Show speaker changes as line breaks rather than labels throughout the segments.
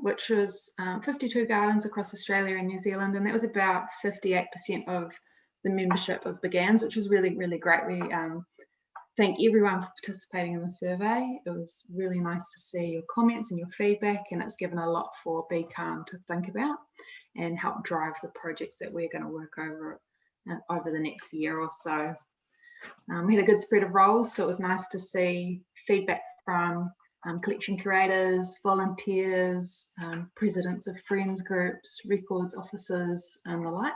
which was 52 gardens across Australia and New Zealand, and that was about 58% of the membership of BCARMs, which was really, really great. We thank everyone for participating in the survey. It was really nice to see your comments and your feedback, and it's given a lot for BCARM to think about and help drive the projects that we're going to work over the next year or so. We had a good spread of roles, so it was nice to see feedback from collection curators, volunteers, presidents of friends groups, records officers, and the like.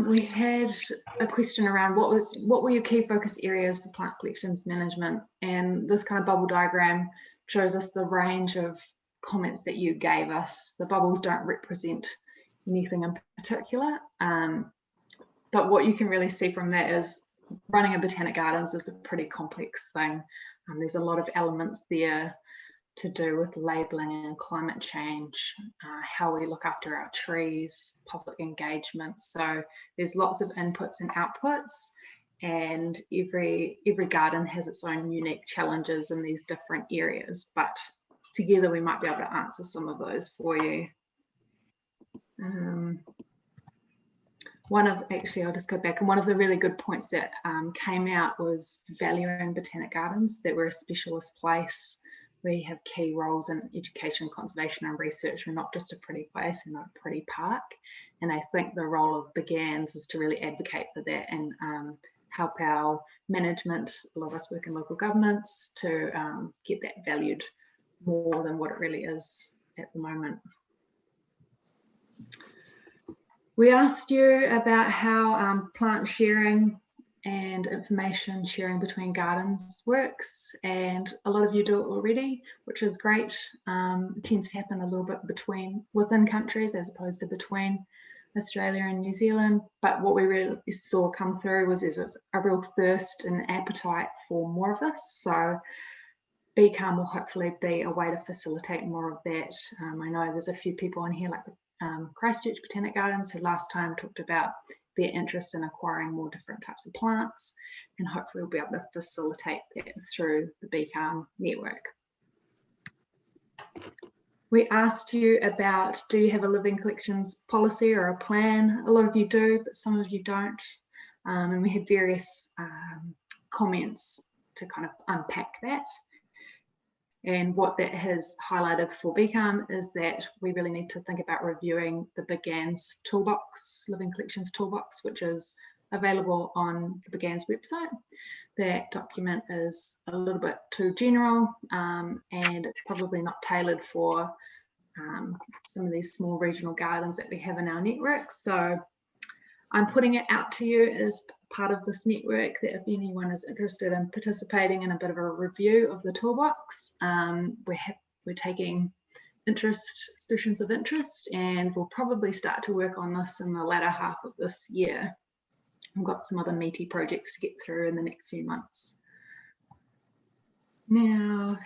We had a question around what were your key focus areas for plant collections management, and this kind of bubble diagram shows us the range of comments that you gave us. The bubbles don't represent anything in particular, but what you can really see from that is running a botanic gardens is a pretty complex thing. There's a lot of elements there to do with labelling and climate change, how we look after our trees, public engagement. So there's lots of inputs and outputs, and every garden has its own unique challenges in these different areas, but together we might be able to answer some of those for you. I'll just go back, and one of the really good points that came out was valuing botanic gardens, that we're a specialist place. We have key roles in education, conservation and research. We're not just a pretty place and not a pretty park. And I think the role of BCARMs is to really advocate for that and help our management, a lot of us work in local governments, to get that valued more than what it really is at the moment. We asked you about how plant sharing and information sharing between gardens works, and a lot of you do it already, which is great. It tends to happen a little bit within countries as opposed to between Australia and New Zealand. But what we really saw come through was there's a real thirst and appetite for more of this. So BCARM will hopefully be a way to facilitate more of that. I know there's a few people in here, like Christchurch Botanic Gardens, who last time talked about their interest in acquiring more different types of plants, and hopefully we'll be able to facilitate that through the BCARM network. We asked you about, do you have a living collections policy or a plan? A lot of you do, but some of you don't. And we had various comments to kind of unpack that. And what that has highlighted for BCARM is that we really need to think about reviewing the BCARM's toolbox, Living Collections Toolbox, which is available on the BCARM's website. That document is a little bit too general, and it's probably not tailored for some of these small regional gardens that we have in our network. So I'm putting it out to you as part of this network, that if anyone is interested in participating in a bit of a review of the toolbox, we're taking expressions of interest, and we'll probably start to work on this in the latter half of this year. I've got some other meaty projects to get through in the next few months. Now,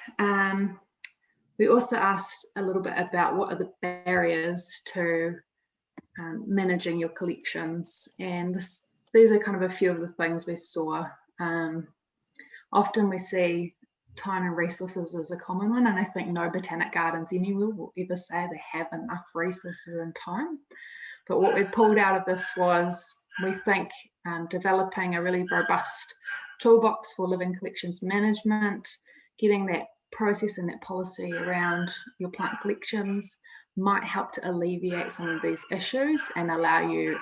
we also asked a little bit about what are the barriers to managing your collections, and these are kind of a few of the things we saw. Often we see time and resources as a common one, and I think no botanic gardens anywhere will ever say they have enough resources and time. But what we pulled out of this was, we think developing a really robust toolbox for living collections management, getting that process and that policy around your plant collections might help to alleviate some of these issues and allow you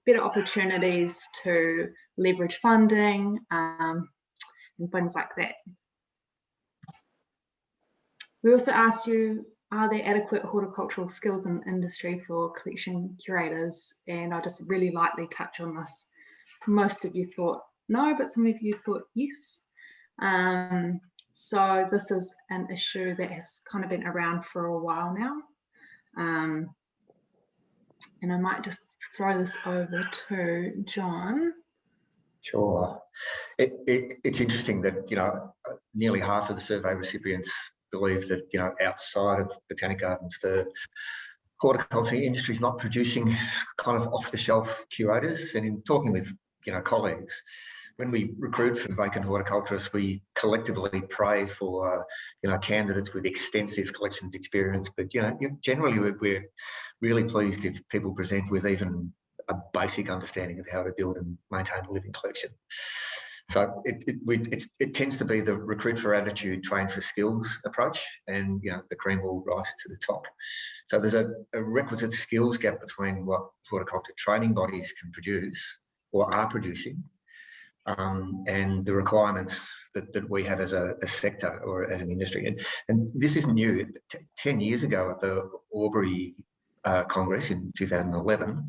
better opportunities to leverage funding and things like that. We also asked you, are there adequate horticultural skills in industry for collection curators? And I'll just really lightly touch on this. Most of you thought no, but some of you thought yes. So this is an issue that has kind of been around for a while now. And I might just throw this over to John.
Sure. It's interesting that, nearly half of the survey recipients believe that, outside of botanic gardens, the horticulture industry is not producing kind of off-the-shelf curators. And in talking with, colleagues, when we recruit for vacant horticulturists, we collectively pray for, candidates with extensive collections experience. But, generally we're really pleased if people present with even a basic understanding of how to build and maintain a living collection. So it tends to be the recruit for attitude, train for skills approach, and the cream will rise to the top. So there's a requisite skills gap between what horticulture training bodies can produce or are producing, and the requirements that we have as a sector or as an industry. And this isn't new. 10 years ago at the Albury Congress in 2011,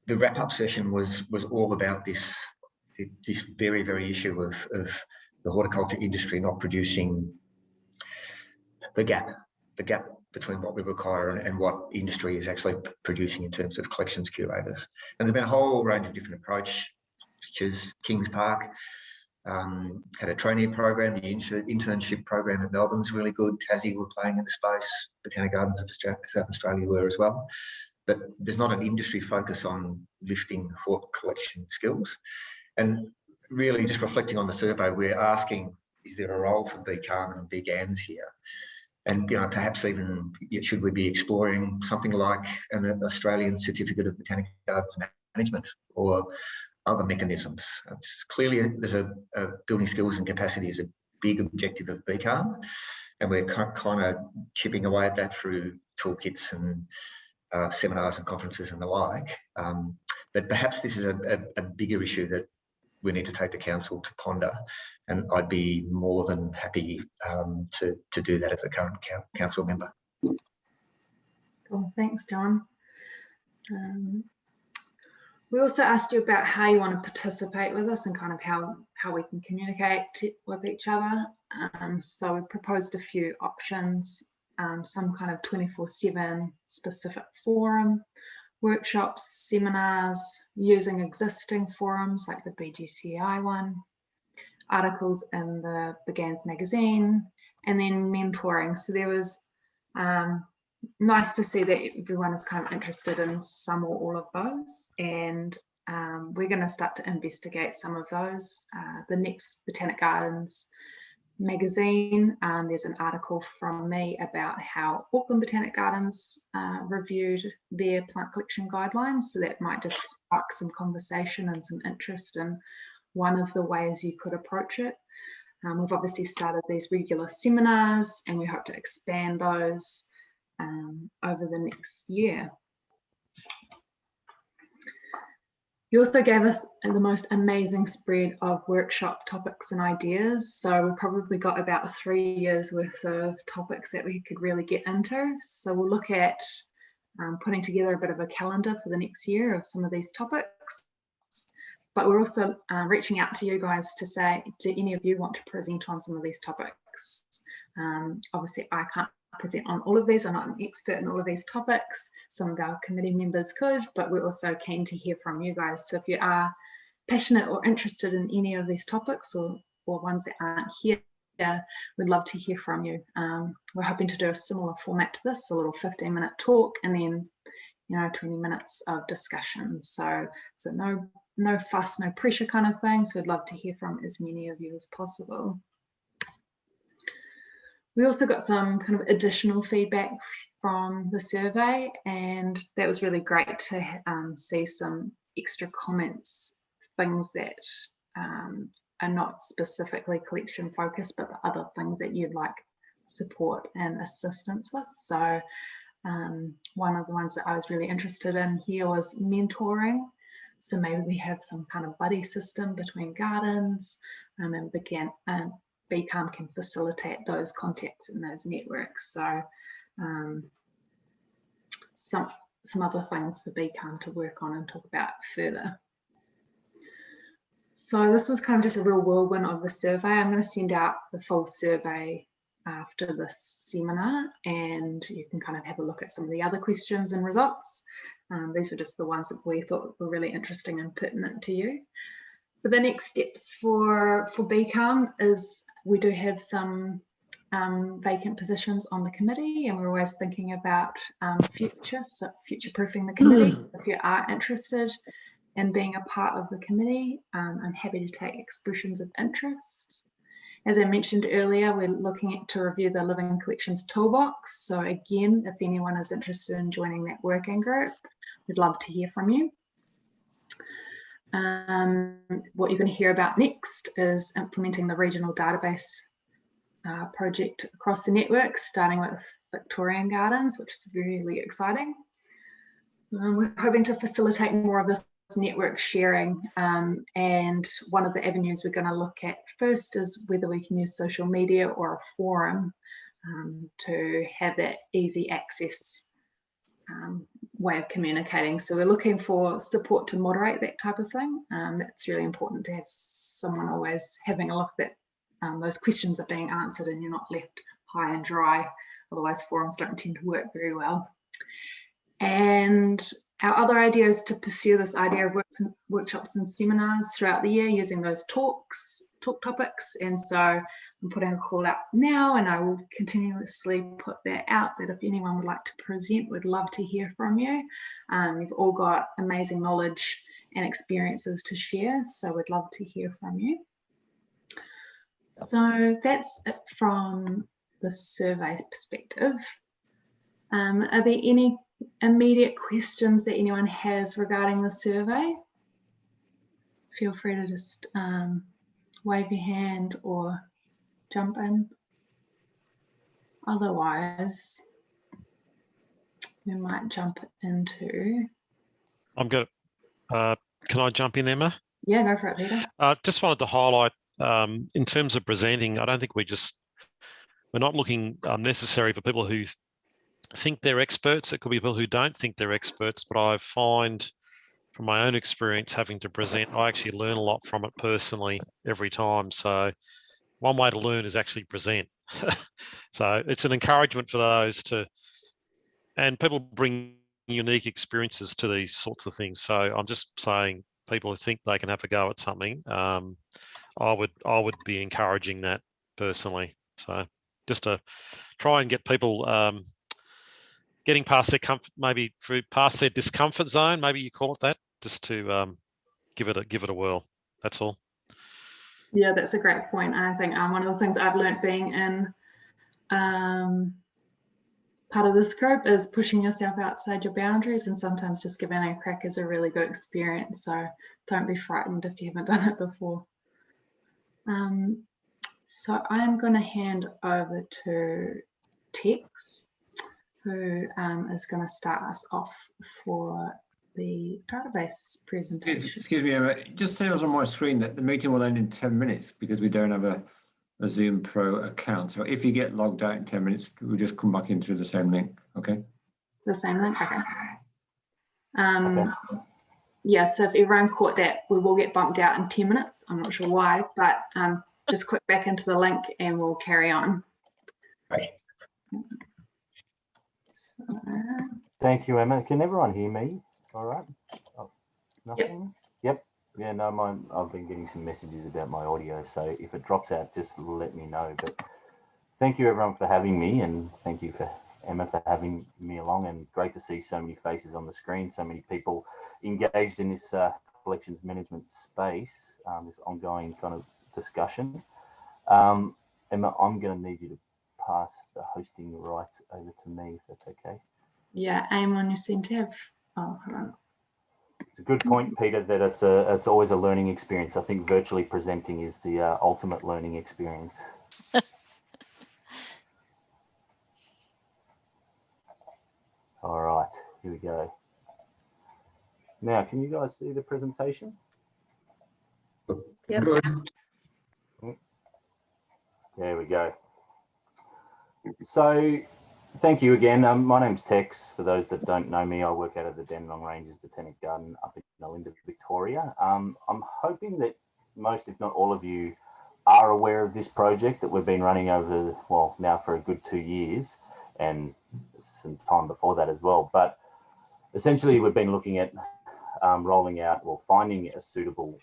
the wrap-up session was all about this very, very issue of the horticulture industry not producing the gap between what we require and what industry is actually producing in terms of collections curators. And there's been a whole range of different approaches, such as Kings Park had a trainee program. The internship program at Melbourne's really good. Tassie were playing in the space. Botanic Gardens of South Australia were as well. But there's not an industry focus on lifting hort collection skills. And really just reflecting on the survey, we're asking, is there a role for BCARM and BGANs here? And perhaps even should we be exploring something like an Australian Certificate of Botanic Gardens Management or other mechanisms? It's clearly there's a building skills and capacity is a big objective of BCARM, and we're kind of chipping away at that through toolkits and seminars and conferences and the like. But perhaps this is a bigger issue that we need to take the council to ponder, and I'd be more than happy to do that as a current council member.
Cool, thanks, John. We also asked you about how you want to participate with us and kind of how we can communicate with each other. So we proposed a few options, some kind of 24/7 specific forum, workshops, seminars, using existing forums like the BGCI one, articles in the BGANs magazine, and then mentoring. So there was nice to see that everyone is kind of interested in some or all of those, and we're going to start to investigate some of those. The next Botanic Gardens magazine, there's an article from me about how Auckland Botanic Gardens reviewed their plant collection guidelines, so that might just spark some conversation and some interest in one of the ways you could approach it. We've obviously started these regular seminars, and we hope to expand those over the next year. You also gave us the most amazing spread of workshop topics and ideas. So we probably got about 3 years worth of topics that we could really get into. So we'll look at putting together a bit of a calendar for the next year of some of these topics. But we're also reaching out to you guys to say, do any of you want to present on some of these topics? Obviously, I can't present on all of these. I'm not an expert in all of these topics. Some of our committee members could, but we're also keen to hear from you guys. So if you are passionate or interested in any of these topics or ones that aren't here, we'd love to hear from you. We're hoping to do a similar format to this, a little 15-minute talk and then 20 minutes of discussion. So it's a no fuss, no pressure kind of thing. So we'd love to hear from as many of you as possible. We also got some kind of additional feedback from the survey, and that was really great to see some extra comments, things that are not specifically collection focused, but other things that you'd like support and assistance with. So one of the ones that I was really interested in here was mentoring. So maybe we have some kind of buddy system between gardens, and BCARM can facilitate those contacts and those networks. So some other things for BCARM to work on and talk about further. So this was kind of just a real whirlwind of the survey. I'm going to send out the full survey after this seminar, and you can kind of have a look at some of the other questions and results. These were just the ones that we thought were really interesting and pertinent to you. But the next steps for BCARM is we do have some vacant positions on the committee, and we're always thinking about future-proofing the committee. So if you are interested and being a part of the committee. I'm happy to take expressions of interest. As I mentioned earlier, we're looking to review the Living Collections Toolbox. So again, if anyone is interested in joining that working group, we'd love to hear from you. What you're going to hear about next is implementing the regional database project across the network, starting with Victorian Gardens, which is really exciting. We're hoping to facilitate more of this network sharing, and one of the avenues we're going to look at first is whether we can use social media or a forum to have that easy access way of communicating. So we're looking for support to moderate that type of thing. That's really important to have someone always having a look that those questions are being answered and you're not left high and dry. Otherwise forums don't tend to work very well. And our other idea is to pursue this idea of workshops and seminars throughout the year using those talk topics. And so I'm putting a call out now, and I will continuously put that out, that if anyone would like to present, we'd love to hear from you. You've all got amazing knowledge and experiences to share, so we'd love to hear from you. So that's it from the survey perspective. Are there any immediate questions that anyone has regarding the survey? Feel free to just wave your hand or jump in. Otherwise, we might jump into...
I'm good. Can I jump in, Emma?
Yeah, go for it, Peter.
Just wanted to highlight, in terms of presenting, I don't think we're not looking necessary for people who think they're experts. It could be people who don't think they're experts, but I find from my own experience having to present, I actually learn a lot from it personally every time. So one way to learn is actually present. So it's an encouragement for those and people bring unique experiences to these sorts of things. So I'm just saying, people who think they can have a go at something, I would be encouraging that personally. So just to try and get people getting past their maybe past their discomfort zone, maybe you call it that, just to give it a whirl. That's all.
Yeah, that's a great point. I think one of the things I've learned being in part of this group is pushing yourself outside your boundaries, and sometimes just giving a crack is a really good experience. So don't be frightened if you haven't done it before. So I'm going to hand over to Tex, who is going to start us off for the database presentation.
Excuse me, Emma. It just says on my screen that the meeting will end in 10 minutes because we don't have a Zoom Pro account. So if you get logged out in 10 minutes, we'll just come back in through the same link, okay?
The same link, okay. Yeah, so if everyone caught that, we will get bumped out in 10 minutes. I'm not sure why, but just click back into the link and we'll carry on.
Right.
So,
thank you, Emma. Can everyone hear me? All right. Oh, nothing? Yep. Yeah, no, I've been getting some messages about my audio, so if it drops out, just let me know. But thank you, everyone, for having me, and thank you for Emma for having me along, and great to see so many faces on the screen, so many people engaged in this collections management space, this ongoing kind of discussion. Emma, I'm going to need you to pass the hosting rights over to me, if that's okay.
yeah, aim on your seem to have. Oh, hold on.
It's a good point, Peter, that it's always a learning experience. I think virtually presenting is the ultimate learning experience. All right, here we go. Now, can you guys see the presentation?
Yep.
Good.
There we go. So thank you again. My name's Tex. For those that don't know me, I work out of the Dandenong Ranges Botanic Garden up in Olinda, Victoria. I'm hoping that most, if not all of you, are aware of this project that we've been running over, well, now for a good 2 years, and some time before that as well. But essentially, we've been looking at rolling out or finding a suitable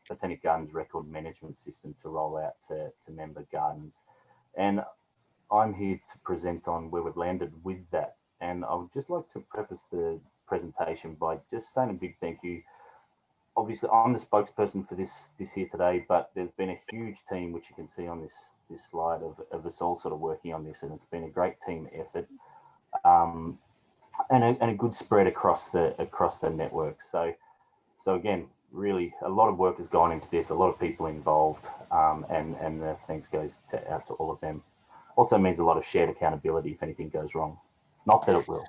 Botanic Gardens record management system to roll out to member gardens. And I'm here to present on where we've landed with that. And I would just like to preface the presentation by just saying a big thank you obviously I'm the spokesperson for this here today, but there's been a huge team, which you can see on this slide, of us all sort of working on this, and it's been a great team effort, and a good spread across the network. So again, really a lot of work has gone into this, a lot of people involved, and the thanks goes out to all of them. Also means a lot of shared accountability if anything goes wrong. Not that it will.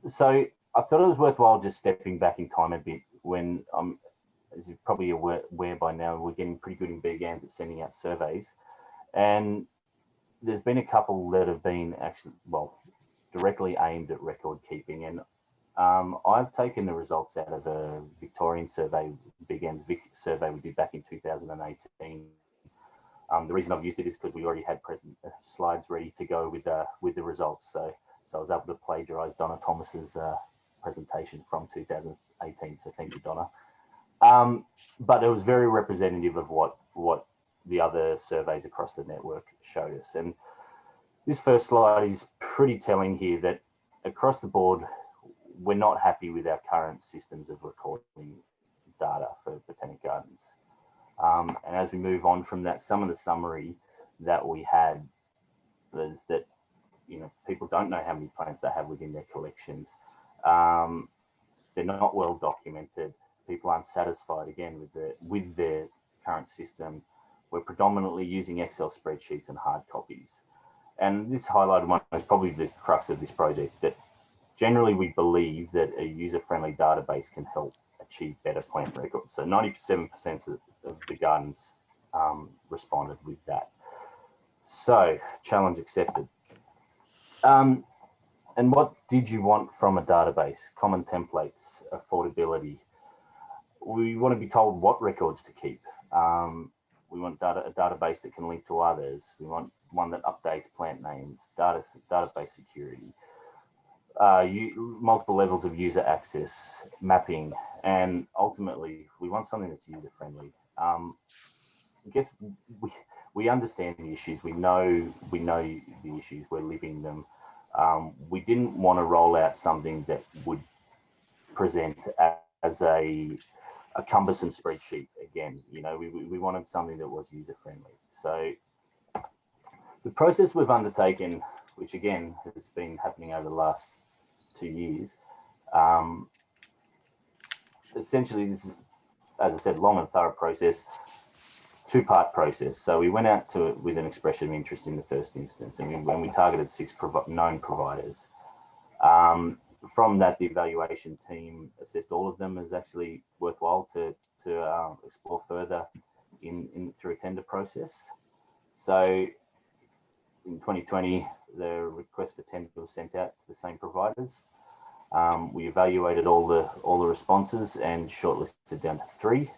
So I thought it was worthwhile just stepping back in time a bit when, as you're probably aware by now, we're getting pretty good in BCARM at sending out surveys. And there's been a couple that have been actually, well, directly aimed at record keeping. And I've taken the results out of a Victorian survey, BCARM's Vic survey we did back in 2018. The reason I've used it is because we already had slides ready to go with the results. So I was able to plagiarise Donna Thomas's presentation from 2018. So thank you, Donna. But it was very representative of what the other surveys across the network showed us. And this first slide is pretty telling here that across the board, we're not happy with our current systems of recording data for botanic gardens. And as we move on from that, some of the summary that we had was that, you know, people don't know how many plants they have within their collections. They're not well documented. People aren't satisfied again with their current system. We're predominantly using Excel spreadsheets and hard copies. And this highlighted one is probably the crux of this project, that generally we believe that a user-friendly database can help achieve better plant records. So 97% of the gardens responded with that. So challenge accepted. And what did you want from a database? Common templates, affordability. We want to be told what records to keep. We want a database that can link to others. We want one that updates plant names, database security, multiple levels of user access, mapping, and ultimately we want something that's user friendly. I guess we understand the issues. We know the issues. We're living them. We didn't want to roll out something that would present as a cumbersome spreadsheet again. You know, we wanted something that was user friendly. So the process we've undertaken, which again has been happening over the last 2 years, essentially this is, as I said, long and thorough process, two-part process. So we went out to it with an expression of interest in the first instance, and we targeted 6 known providers. From that, the evaluation team assessed all of them as actually worthwhile to explore further through a tender process. So in 2020, the request for tender was sent out to the same providers. We evaluated all the responses and shortlisted down to 3.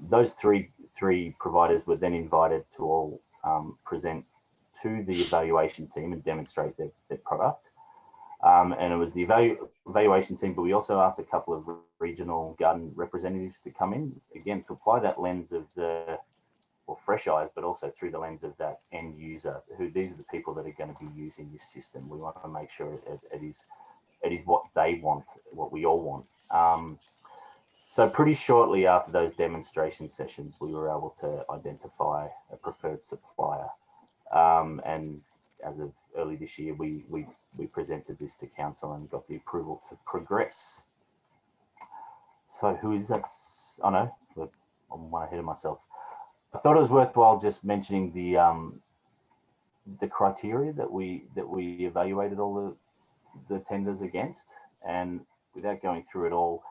Those three providers were then invited to all present to the evaluation team and demonstrate their product. And it was the evaluation team, but we also asked a couple of regional garden representatives to come in, again, to apply that lens of fresh eyes, but also through the lens of that end user, these are the people that are going to be using this system. We want to make sure it is what they want, what we all want. So pretty shortly after those demonstration sessions, we were able to identify a preferred supplier. And as of early this year, we presented this to council and got the approval to progress. So who is that? Oh no, I'm one ahead of myself. I thought it was worthwhile just mentioning the criteria that we evaluated all the tenders against, and without going through it all,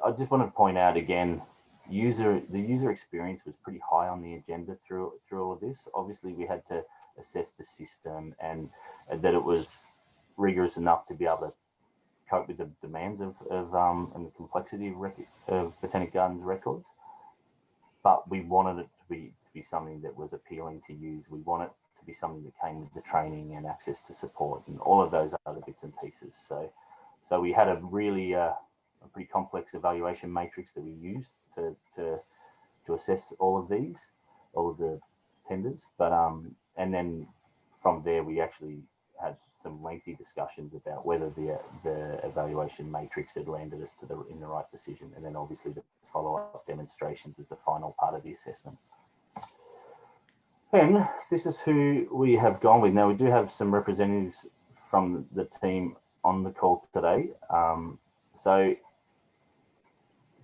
I just want to point out again, the user experience was pretty high on the agenda through all of this. Obviously, we had to assess the system and that it was rigorous enough to be able to cope with the demands of and the complexity of Botanic Gardens records. But we wanted it to be something that was appealing to use. We want it to be something that came with the training and access to support and all of those other bits and pieces. So we had a really a pretty complex evaluation matrix that we used to assess all of the tenders. But and then from there we actually had some lengthy discussions about whether the evaluation matrix had landed us in the right decision, and then obviously the follow-up demonstrations was the final part of the assessment. And this is who we have gone with. Now, we do have some representatives from the team on the call today. So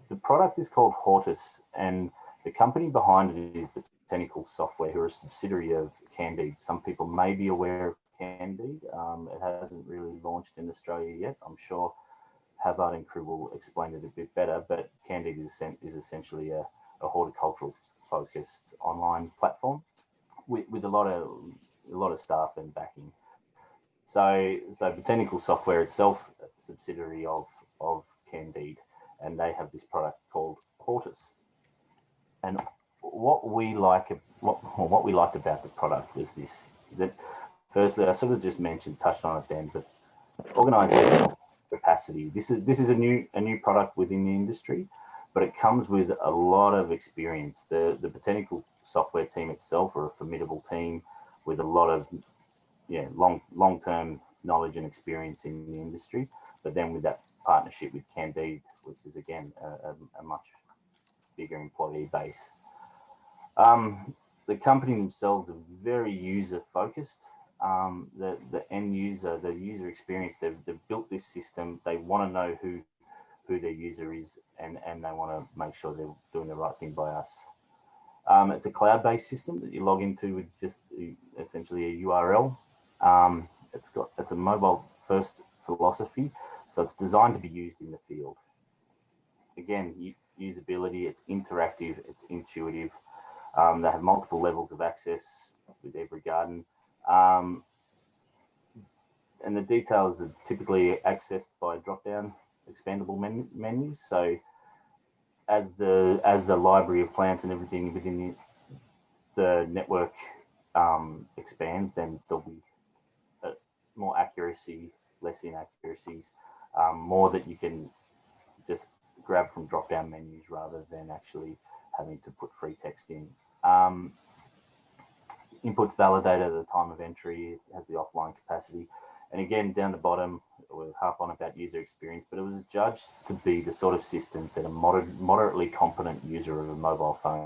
the product is called Hortus, and the company behind it is Botanical Software, who are a subsidiary of Candide. Some people may be aware of Candide. It hasn't really launched in Australia yet. I'm sure Havard and crew will explain it a bit better, but Candide is essentially a horticultural focused online platform with a lot of staff and backing. So Botanical Software itself, a subsidiary of Candide, and they have this product called Hortus. And what we liked about the product was this, that firstly, I sort of just touched on it then, but organizational capacity. This is a new product within the industry, but it comes with a lot of experience. The Botanical Software team itself are a formidable team with a lot of long-term knowledge and experience in the industry, but then with that partnership with Candide, which is again a much bigger employee base. The company themselves are very user focused. The end user, the user experience, they've built this system. They want to know who their user is, and they want to make sure they're doing the right thing by us. It's a cloud-based system that you log into with just essentially a URL. It's a mobile-first philosophy, so it's designed to be used in the field. Again, usability, it's interactive, it's intuitive. They have multiple levels of access with every garden. And the details are typically accessed by drop-down expandable menus. So as the library of plants and everything within the network expands, then there'll be more accuracy, less inaccuracies, more that you can just grab from drop-down menus rather than actually having to put free text in. Inputs validated at the time of entry, it has the offline capacity. And again, down the bottom, we'll harp on about user experience, but it was judged to be the sort of system that a moderately competent user of a mobile phone